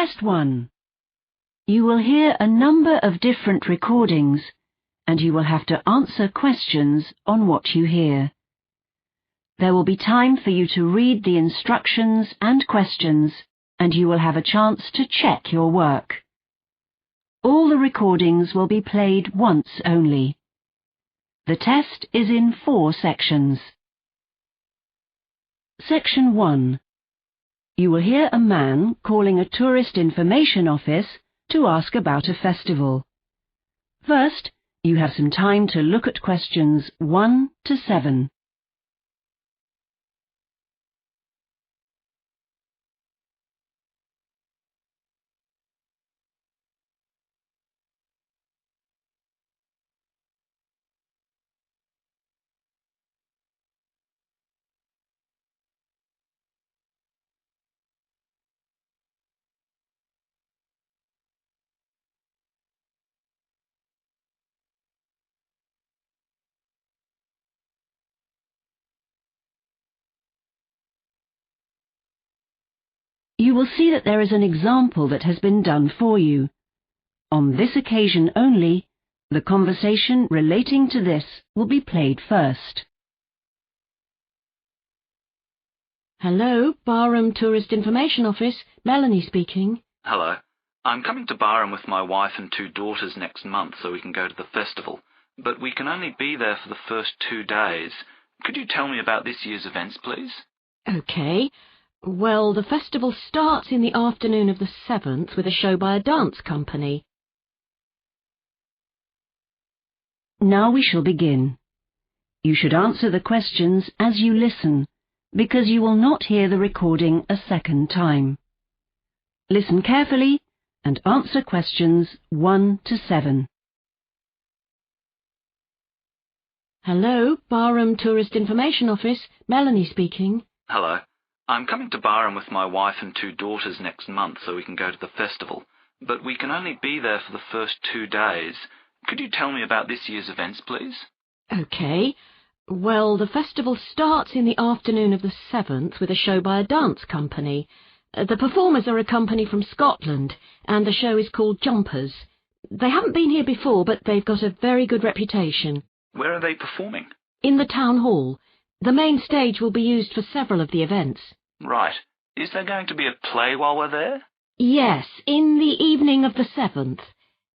Test 1. You will hear a number of different recordings, and you will have to answer questions on what you hear. There will be time for you to read the instructions and questions, and you will have a chance to check your work. All the recordings will be played once only. The test is in 4 sections. Section 1. You will hear a man calling a tourist information office to ask about a festival. First, you have some time to look at questions 1 to 7. You will see that there is an example that has been done for you. On this occasion only, the conversation relating to this will be played first. Hello, Barham Tourist Information Office. Melanie speaking. Hello. I'm coming to Barham with my wife and 2 daughters next month so we can go to the festival, but we can only be there for the first 2 days. Could you tell me about this year's events, please? OK. Well, the festival starts in the afternoon of the 7th with a show by a dance company. Now we shall begin. You should answer the questions as you listen, because you will not hear the recording a second time. Listen carefully and answer questions 1 to 7. Hello, Barham Tourist Information Office. Melanie speaking. Hello. I'm coming to Barham with my wife and 2 daughters next month so we can go to the festival, but we can only be there for the first 2 days. Could you tell me about this year's events, please? OK. Well, the festival starts in the afternoon of the 7th with a show by a dance company. The performers are a company from Scotland, and the show is called Jumpers. They haven't been here before, but they've got a very good reputation. Where are they performing? In the town hall. The main stage will be used for several of the events. Right. Is there going to be a play while we're there? Yes, in the evening of the 7th.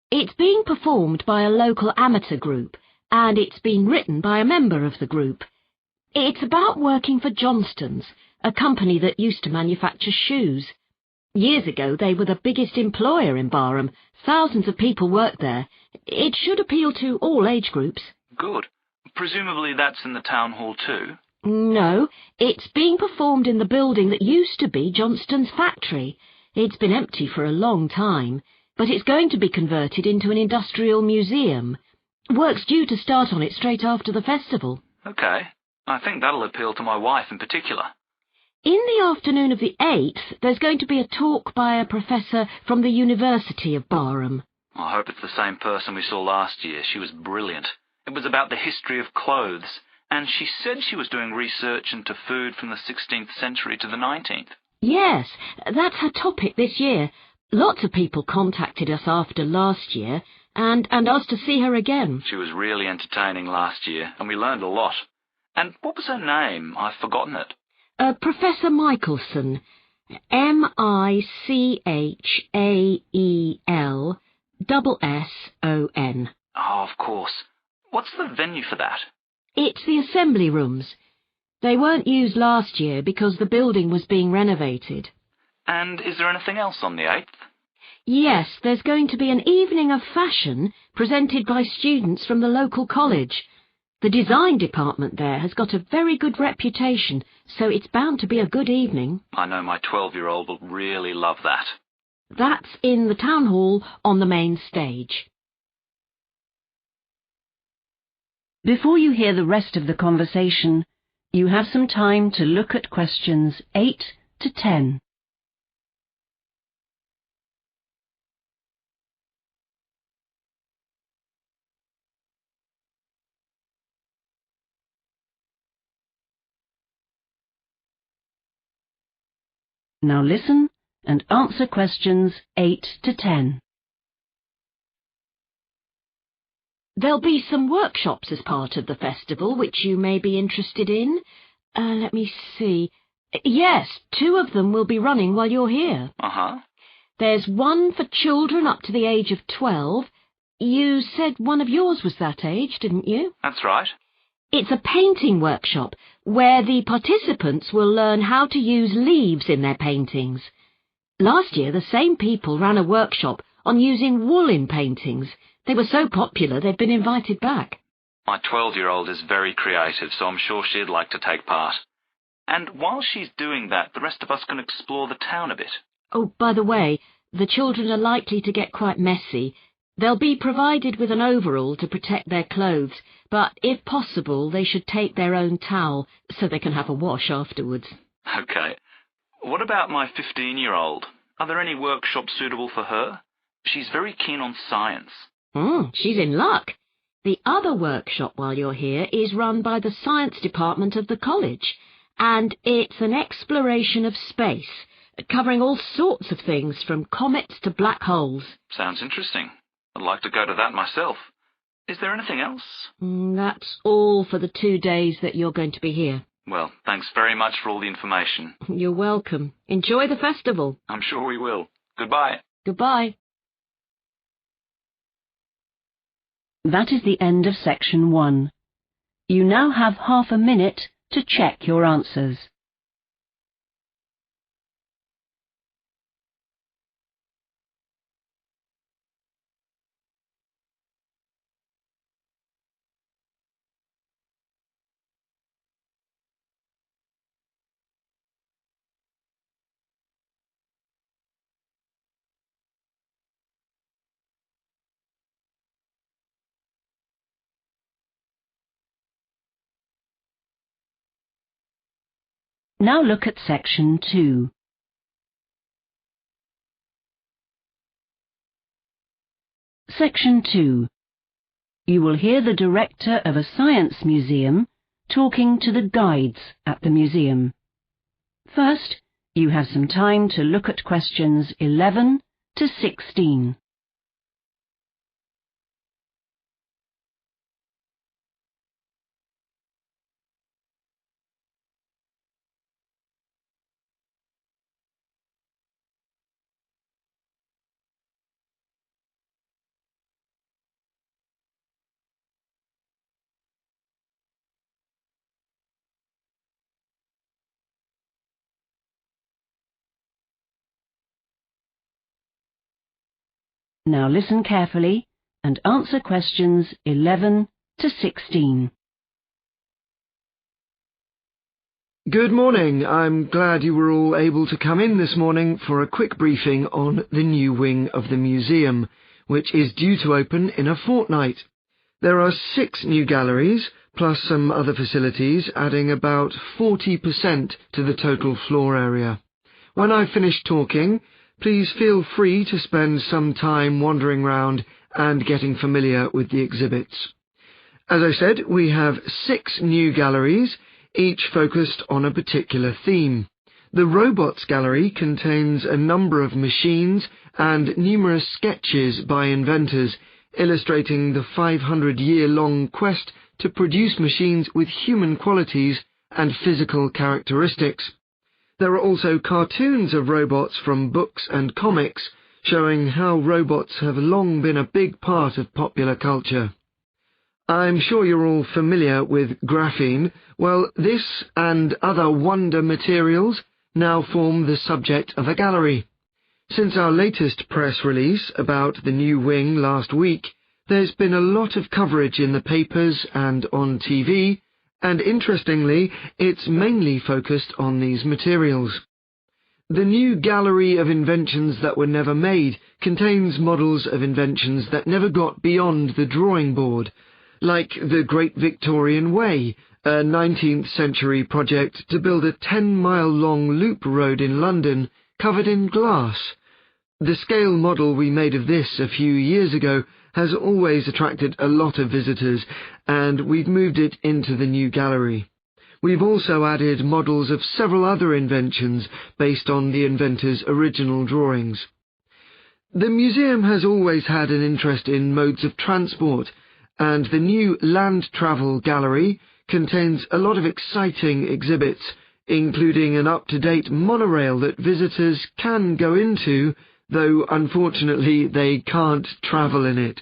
It's being performed by a local amateur group, and it's been written by a member of the group. It's about working for Johnston's, a company that used to manufacture shoes. Years ago, they were the biggest employer in Barham. Thousands of people worked there. It should appeal to all age groups. Good. Presumably that's in the town hall too? No, it's being performed in the building that used to be Johnston's factory. It's been empty for a long time, but it's going to be converted into an industrial museum. Work's due to start on it straight after the festival. OK. I think that'll appeal to my wife in particular. In the afternoon of the 8th, there's going to be a talk by a professor from the University of Barham. I hope it's the same person we saw last year. She was brilliant. It was about the history of clothes, and she said she was doing research into food from the 16th century to the 19th. Yes, that's her topic this year. Lots of people contacted us after last year and asked to see her again. She was really entertaining last year, and we learned a lot. And what was her name? I've forgotten it. Professor Michelson. Michaelson. Oh, of course. What's the venue for that? It's the assembly rooms. They weren't used last year because the building was being renovated. And is there anything else on the 8th? Yes, there's going to be an evening of fashion presented by students from the local college. The design department there has got a very good reputation, so it's bound to be a good evening. I know my 12-year-old will really love that. That's in the town hall on the main stage. Before you hear the rest of the conversation, you have some time to look at questions 8 to 10. Now listen and answer questions 8 to 10. There'll be some workshops as part of the festival which you may be interested in. Let me see. Yes, 2 of them will be running while you're here. Uh-huh. There's one for children up to the age of 12. You said one of yours was that age, didn't you? That's right. It's a painting workshop where the participants will learn how to use leaves in their paintings. Last year, the same people ran a workshop on using wool in paintings. They were so popular they've been invited back. My 12-year-old is very creative, so I'm sure she'd like to take part. And while she's doing that, the rest of us can explore the town a bit. Oh, by the way, the children are likely to get quite messy. They'll be provided with an overall to protect their clothes, but if possible, they should take their own towel so they can have a wash afterwards. Okay. What about my 15-year-old? Are there any workshops suitable for her? She's very keen on science. She's in luck. The other workshop while you're here is run by the science department of the college, and it's an exploration of space, covering all sorts of things from comets to black holes. Sounds interesting. I'd like to go to that myself. Is there anything else? That's all for the 2 days that you're going to be here. Well, thanks very much for all the information. You're welcome. Enjoy the festival. I'm sure we will. Goodbye. Goodbye. That is the end of section 1. You now have half a minute to check your answers. Now look at section 2. Section 2. You will hear the director of a science museum talking to the guides at the museum. First, you have some time to look at questions 11 to 16. Now listen carefully and answer questions 11 to 16. Good morning. I'm glad you were all able to come in this morning for a quick briefing on the new wing of the museum, which is due to open in a fortnight. There are 6 new galleries, plus some other facilities, adding about 40% to the total floor area. When I've finished talking, please feel free to spend some time wandering around and getting familiar with the exhibits. As I said, we have 6 new galleries, each focused on a particular theme. The Robots Gallery contains a number of machines and numerous sketches by inventors, illustrating the 500-year-long quest to produce machines with human qualities and physical characteristics. There are also cartoons of robots from books and comics, showing how robots have long been a big part of popular culture. I'm sure you're all familiar with graphene. Well, this and other wonder materials now form the subject of a gallery. Since our latest press release about the new wing last week, there's been a lot of coverage in the papers and on TV, and interestingly, it's mainly focused on these materials. The new Gallery of Inventions That Were Never Made contains models of inventions that never got beyond the drawing board, like the Great Victorian Way, a 19th century project to build a 10-mile-long loop road in London covered in glass. The scale model we made of this a few years ago has always attracted a lot of visitors, and we've moved it into the new gallery. We've also added models of several other inventions based on the inventor's original drawings. The museum has always had an interest in modes of transport, and the new Land Travel Gallery contains a lot of exciting exhibits, including an up-to-date monorail that visitors can go into, though unfortunately they can't travel in it.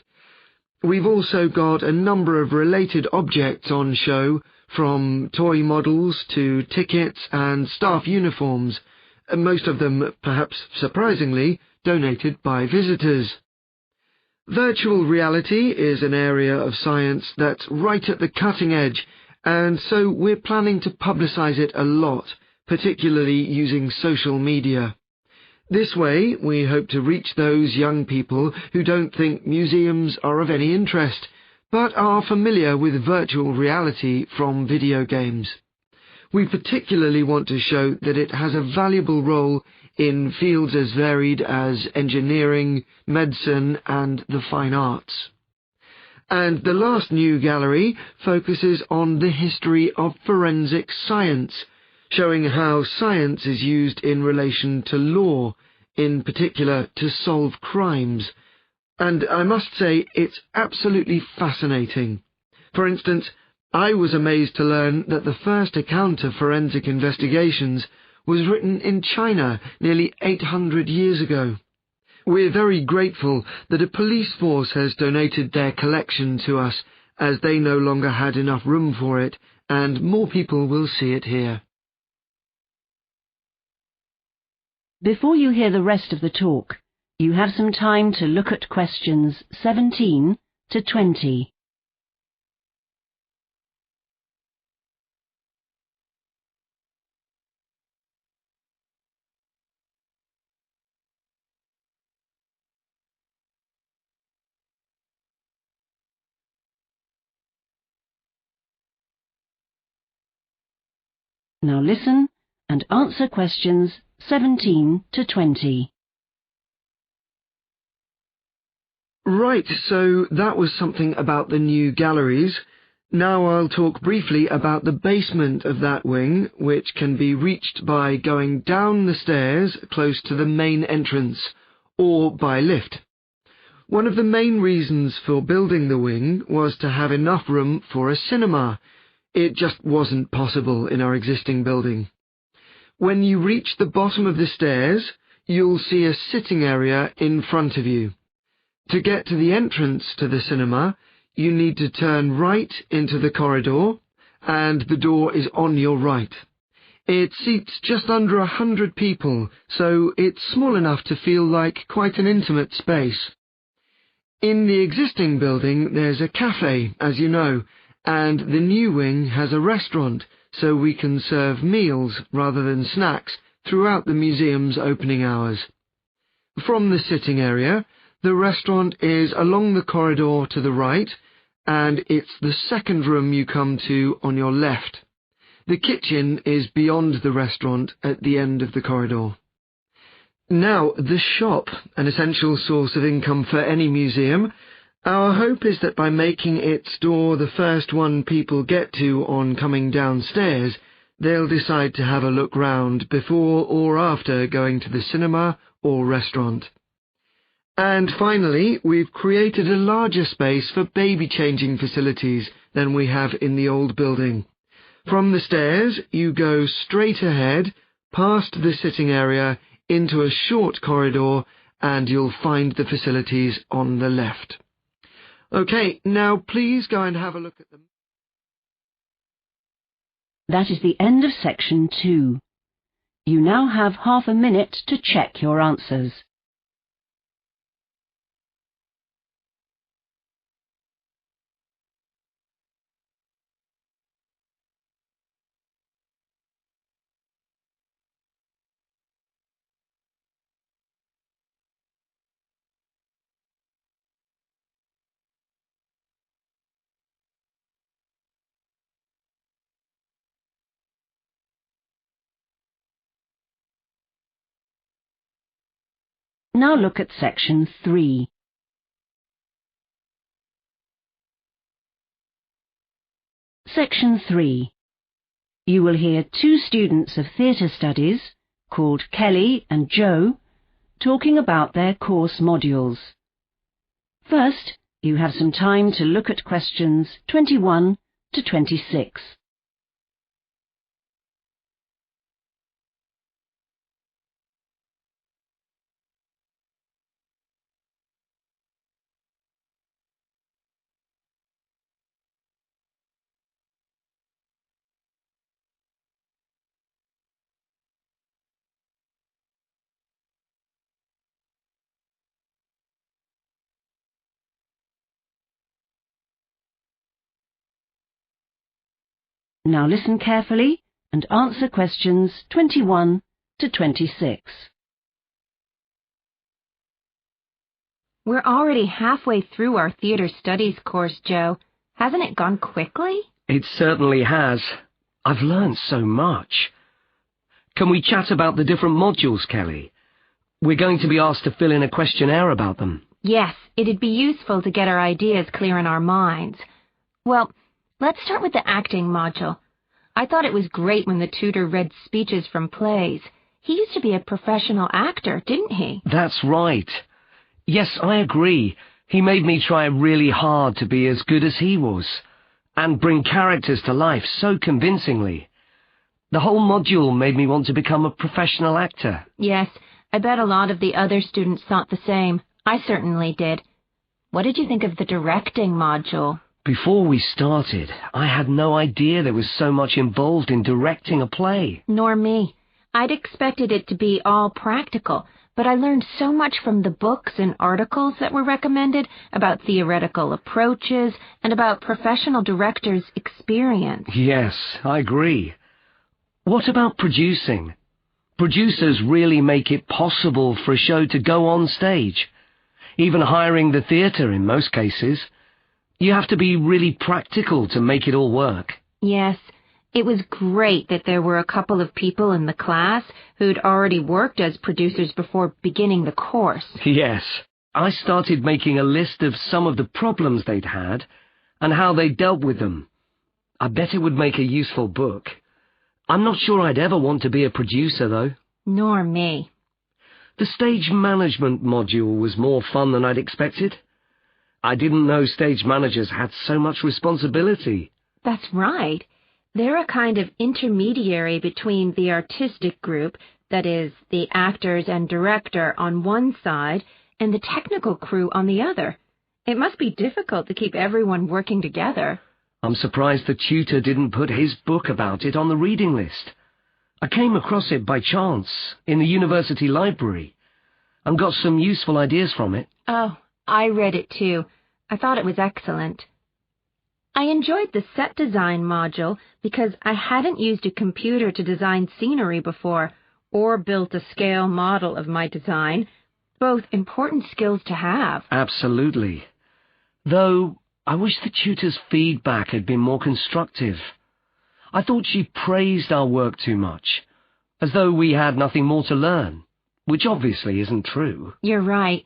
We've also got a number of related objects on show, from toy models to tickets and staff uniforms, most of them, perhaps surprisingly, donated by visitors. Virtual reality is an area of science that's right at the cutting edge, and so we're planning to publicize it a lot, particularly using social media. This way, we hope to reach those young people who don't think museums are of any interest, but are familiar with virtual reality from video games. We particularly want to show that it has a valuable role in fields as varied as engineering, medicine, and the fine arts. And the last new gallery focuses on the history of forensic science, showing how science is used in relation to law, in particular to solve crimes. And I must say, it's absolutely fascinating. For instance, I was amazed to learn that the first account of forensic investigations was written in China nearly 800 years ago. We're very grateful that a police force has donated their collection to us, as they no longer had enough room for it, and more people will see it here. Before you hear the rest of the talk, you have some time to look at questions 17 to 20. Now listen and answer questions 17 to 20. Right, so that was something about the new galleries. Now I'll talk briefly about the basement of that wing, which can be reached by going down the stairs close to the main entrance, or by lift. One of the main reasons for building the wing was to have enough room for a cinema. It just wasn't possible in our existing building. When you reach the bottom of the stairs, you'll see a sitting area in front of you. To get to the entrance to the cinema, you need to turn right into the corridor, and the door is on your right. It seats just under 100 people, so it's small enough to feel like quite an intimate space. In the existing building, there's a cafe, as you know, and the new wing has a restaurant, so we can serve meals rather than snacks throughout the museum's opening hours. From the sitting area, the restaurant is along the corridor to the right, and it's the second room you come to on your left. The kitchen is beyond the restaurant at the end of the corridor. Now, the shop, an essential source of income for any museum. Our hope is that by making its door the first one people get to on coming downstairs, they'll decide to have a look round before or after going to the cinema or restaurant. And finally, we've created a larger space for baby-changing facilities than we have in the old building. From the stairs, you go straight ahead, past the sitting area, into a short corridor, and you'll find the facilities on the left. OK, now please go and have a look at them. That is the end of section 2. You now have half a minute to check your answers. Now look at section 3. Section 3. you will hear two students of theatre studies, called Kelly and Joe, talking about their course modules. First, you have some time to look at questions 21 to 26. Now listen carefully and answer questions 21 to 26. We're already halfway through our theatre studies course, Joe. Hasn't it gone quickly? It certainly has. I've learned so much. Can we chat about the different modules, Kelly? We're going to be asked to fill in a questionnaire about them. Yes, it'd be useful to get our ideas clear in our minds. Well, let's start with the acting module. I thought it was great when the tutor read speeches from plays. He used to be a professional actor, didn't he? That's right. Yes, I agree. He made me try really hard to be as good as he was, and bring characters to life so convincingly. The whole module made me want to become a professional actor. Yes, I bet a lot of the other students thought the same. I certainly did. What did you think of the directing module? Before we started, I had no idea there was so much involved in directing a play. Nor me. I'd expected it to be all practical, but I learned so much from the books and articles that were recommended about theoretical approaches and about professional directors' experience. Yes, I agree. What about producing? Producers really make it possible for a show to go on stage, even hiring the theatre in most cases. You have to be really practical to make it all work. Yes, it was great that there were a couple of people in the class who'd already worked as producers before beginning the course. Yes, I started making a list of some of the problems they'd had and how they dealt with them. I bet it would make a useful book. I'm not sure I'd ever want to be a producer, though. Nor me. The stage management module was more fun than I'd expected. I didn't know stage managers had so much responsibility. That's right. They're a kind of intermediary between the artistic group, that is, the actors and director on one side, and the technical crew on the other. It must be difficult to keep everyone working together. I'm surprised the tutor didn't put his book about it on the reading list. I came across it by chance in the university library and got some useful ideas from it. Oh, I read it too. I thought it was excellent. I enjoyed the set design module because I hadn't used a computer to design scenery before or built a scale model of my design, both important skills to have. Absolutely. Though I wish the tutor's feedback had been more constructive. I thought she praised our work too much, as though we had nothing more to learn, which obviously isn't true. You're right.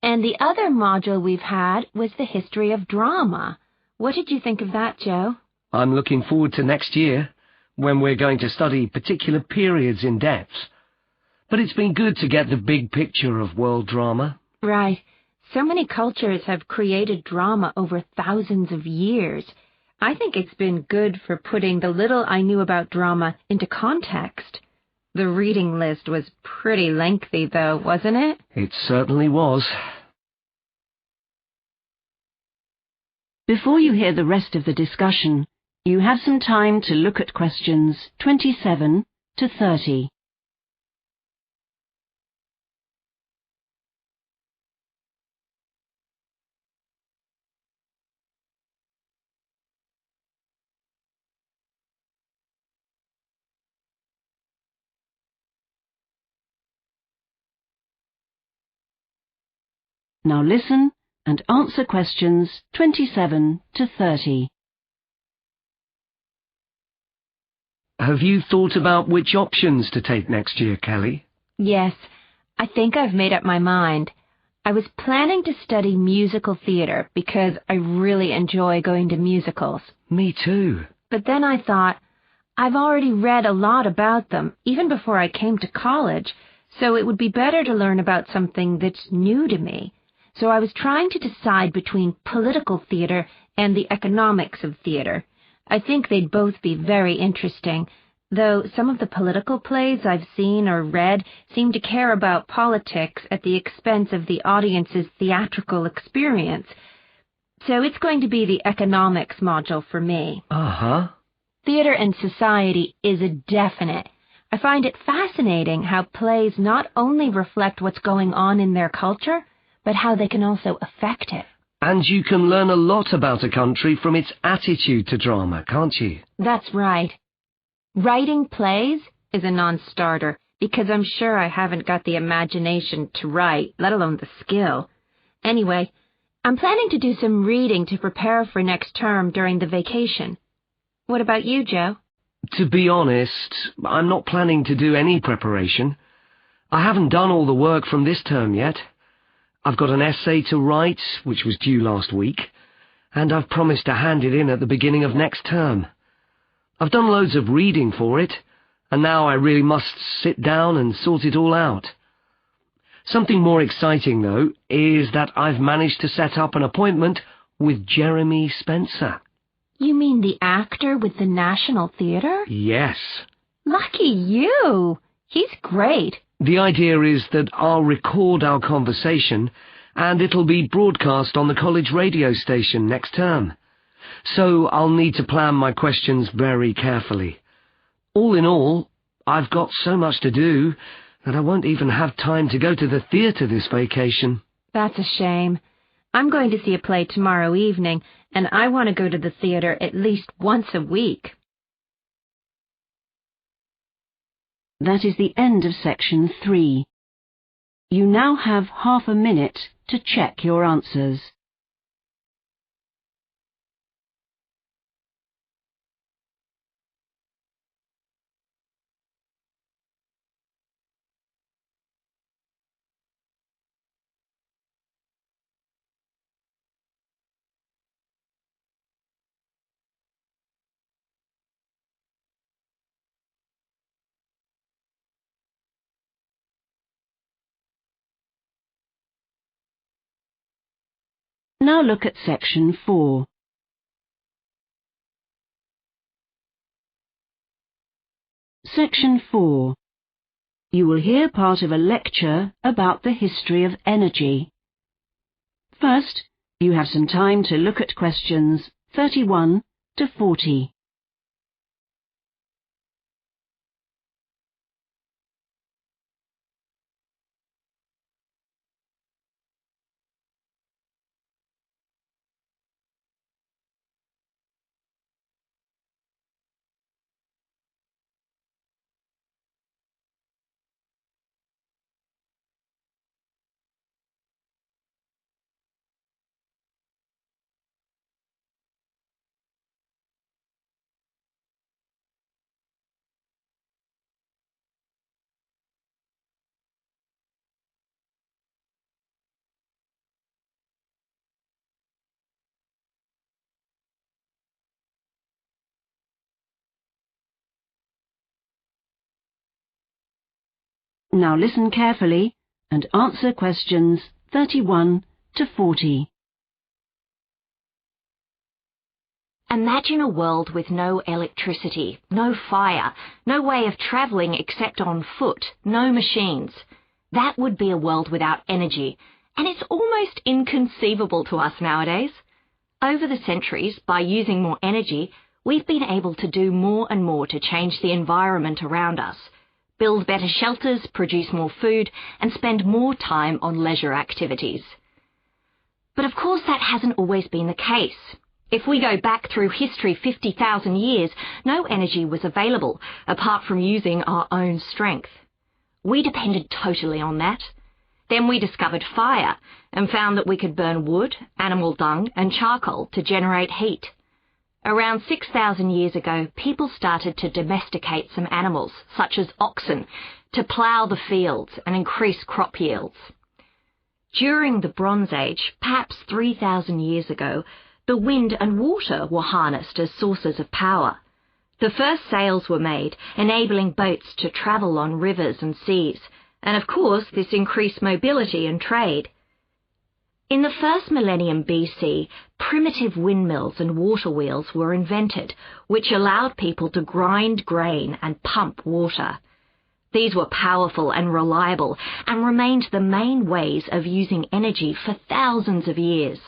And the other module we've had was the history of drama. What did you think of that, Joe? I'm looking forward to next year, when we're going to study particular periods in depth. But it's been good to get the big picture of world drama. Right. So many cultures have created drama over thousands of years. I think it's been good for putting the little I knew about drama into context. The reading list was pretty lengthy, though, wasn't it? It certainly was. Before you hear the rest of the discussion, you have some time to look at questions 27 to 30. Now listen and answer questions 27 to 30. Have you thought about which options to take next year, Kelly? Yes, I think I've made up my mind. I was planning to study musical theatre because I really enjoy going to musicals. Me too. But then I thought, I've already read a lot about them, even before I came to college, so it would be better to learn about something that's new to me. So I was trying to decide between political theater and the economics of theater. I think they'd both be very interesting, though some of the political plays I've seen or read seem to care about politics at the expense of the audience's theatrical experience. So it's going to be the economics module for me. Uh-huh. Theater and society is a definite. I find it fascinating how plays not only reflect what's going on in their culture, but how they can also affect it. And you can learn a lot about a country from its attitude to drama, can't you? That's right. Writing plays is a non-starter, because I'm sure I haven't got the imagination to write, let alone the skill. Anyway, I'm planning to do some reading to prepare for next term during the vacation. What about you, Joe? To be honest, I'm not planning to do any preparation. I haven't done all the work from this term yet. I've got an essay to write, which was due last week, and I've promised to hand it in at the beginning of next term. I've done loads of reading for it, and now I really must sit down and sort it all out. Something more exciting, though, is that I've managed to set up an appointment with Jeremy Spencer. You mean the actor with the National Theatre? Yes. Lucky you! He's great. The idea is that I'll record our conversation, and it'll be broadcast on the college radio station next term. So I'll need to plan my questions very carefully. All in all, I've got so much to do that I won't even have time to go to the theatre this vacation. That's a shame. I'm going to see a play tomorrow evening, and I want to go to the theatre at least once a week. That is the end of section 3. You now have half a minute to check your answers. Now look at section 4. Section 4. You will hear part of a lecture about the history of energy. First, you have some time to look at questions 31 to 40. Now listen carefully and answer questions 31 to 40. Imagine a world with no electricity, no fire, no way of travelling except on foot, no machines. That would be a world without energy, and it's almost inconceivable to us nowadays. Over the centuries, by using more energy, we've been able to do more and more to change the environment around us, build better shelters, produce more food, and spend more time on leisure activities. But of course that hasn't always been the case. If we go back through history 50,000 years, no energy was available, apart from using our own strength. We depended totally on that. Then we discovered fire, and found that we could burn wood, animal dung, and charcoal to generate heat. Around 6,000 years ago, people started to domesticate some animals, such as oxen, to plough the fields and increase crop yields. During the Bronze Age, perhaps 3,000 years ago, the wind and water were harnessed as sources of power. The first sails were made, enabling boats to travel on rivers and seas, and of course this increased mobility and trade. In the first millennium BC, primitive windmills and water wheels were invented, which allowed people to grind grain and pump water. These were powerful and reliable and remained the main ways of using energy for thousands of years.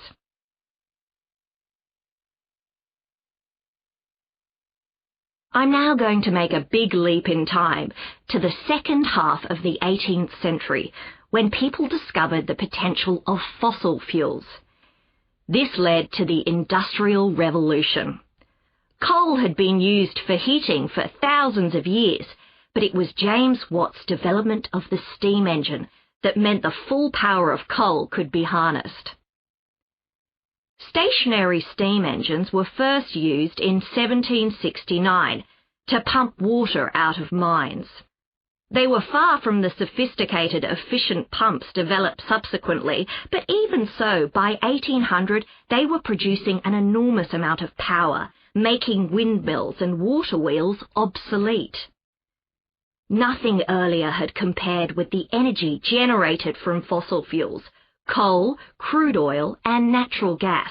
I'm now going to make a big leap in time to the second half of the 18th century, when people discovered the potential of fossil fuels. This led to the Industrial Revolution. Coal had been used for heating for thousands of years, but it was James Watt's development of the steam engine that meant the full power of coal could be harnessed. Stationary steam engines were first used in 1769 to pump water out of mines. They were far from the sophisticated, efficient pumps developed subsequently, but even so, by 1800 they were producing an enormous amount of power, making windmills and water wheels obsolete. Nothing earlier had compared with the energy generated from fossil fuels, coal, crude oil, and natural gas.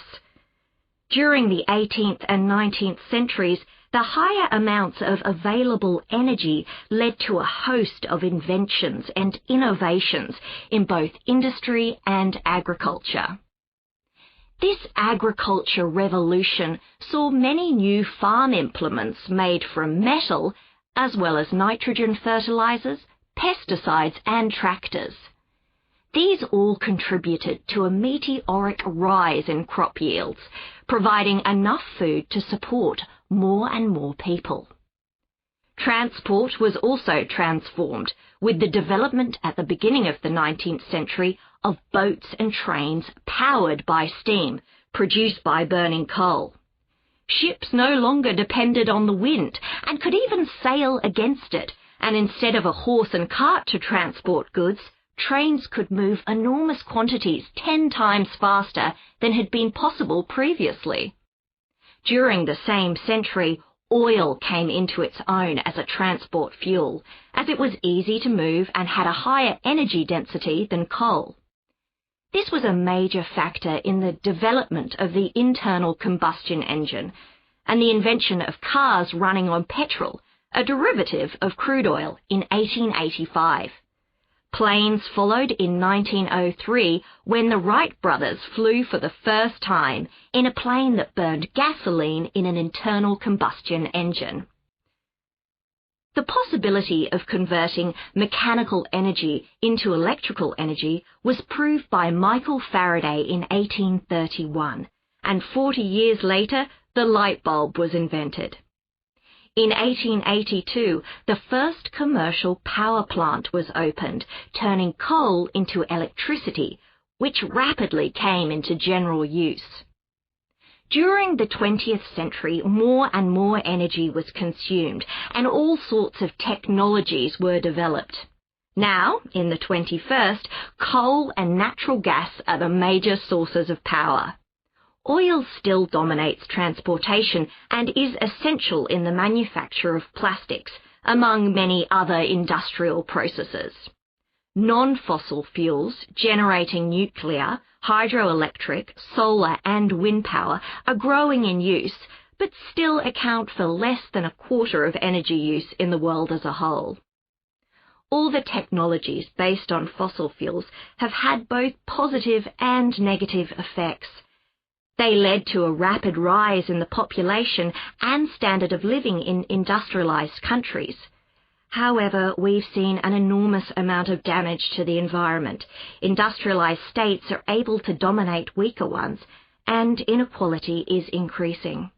During the 18th and 19th centuries, the higher amounts of available energy led to a host of inventions and innovations in both industry and agriculture. This agriculture revolution saw many new farm implements made from metal, as well as nitrogen fertilizers, pesticides, and tractors. These all contributed to a meteoric rise in crop yields, providing enough food to support more and more people. Transport was also transformed with the development at the beginning of the 19th century of boats and trains powered by steam, produced by burning coal. Ships no longer depended on the wind and could even sail against it, and instead of a horse and cart to transport goods, trains could move enormous quantities 10 times faster than had been possible previously. During the same century, oil came into its own as a transport fuel, as it was easy to move and had a higher energy density than coal. This was a major factor in the development of the internal combustion engine and the invention of cars running on petrol, a derivative of crude oil, in 1885. Planes followed in 1903 when the Wright brothers flew for the first time in a plane that burned gasoline in an internal combustion engine. The possibility of converting mechanical energy into electrical energy was proved by Michael Faraday in 1831, and 40 years later the light bulb was invented. In 1882, the first commercial power plant was opened, turning coal into electricity, which rapidly came into general use. During the 20th century, more and more energy was consumed, and all sorts of technologies were developed. Now, in the 21st, coal and natural gas are the major sources of power. Oil still dominates transportation and is essential in the manufacture of plastics, among many other industrial processes. Non-fossil fuels, generating nuclear, hydroelectric, solar and wind power, are growing in use, but still account for less than a quarter of energy use in the world as a whole. All the technologies based on fossil fuels have had both positive and negative effects. They led to a rapid rise in the population and standard of living in industrialized countries. However, we've seen an enormous amount of damage to the environment. Industrialized states are able to dominate weaker ones, and inequality is increasing.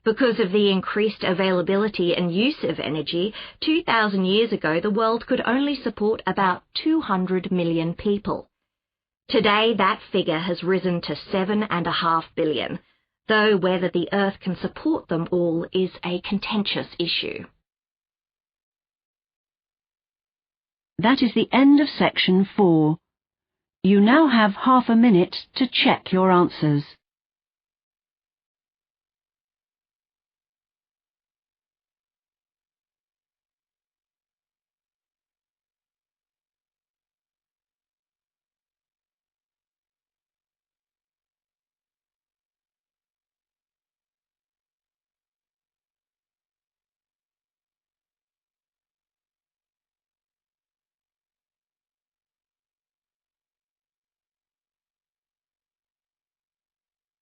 Because of the increased availability and use of energy, 2,000 years ago the world could only support about 200 million people. Today, that figure has risen to 7.5 billion, though whether the Earth can support them all is a contentious issue. That is the end of section 4. You now have half a minute to check your answers.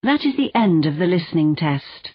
That is the end of the listening test.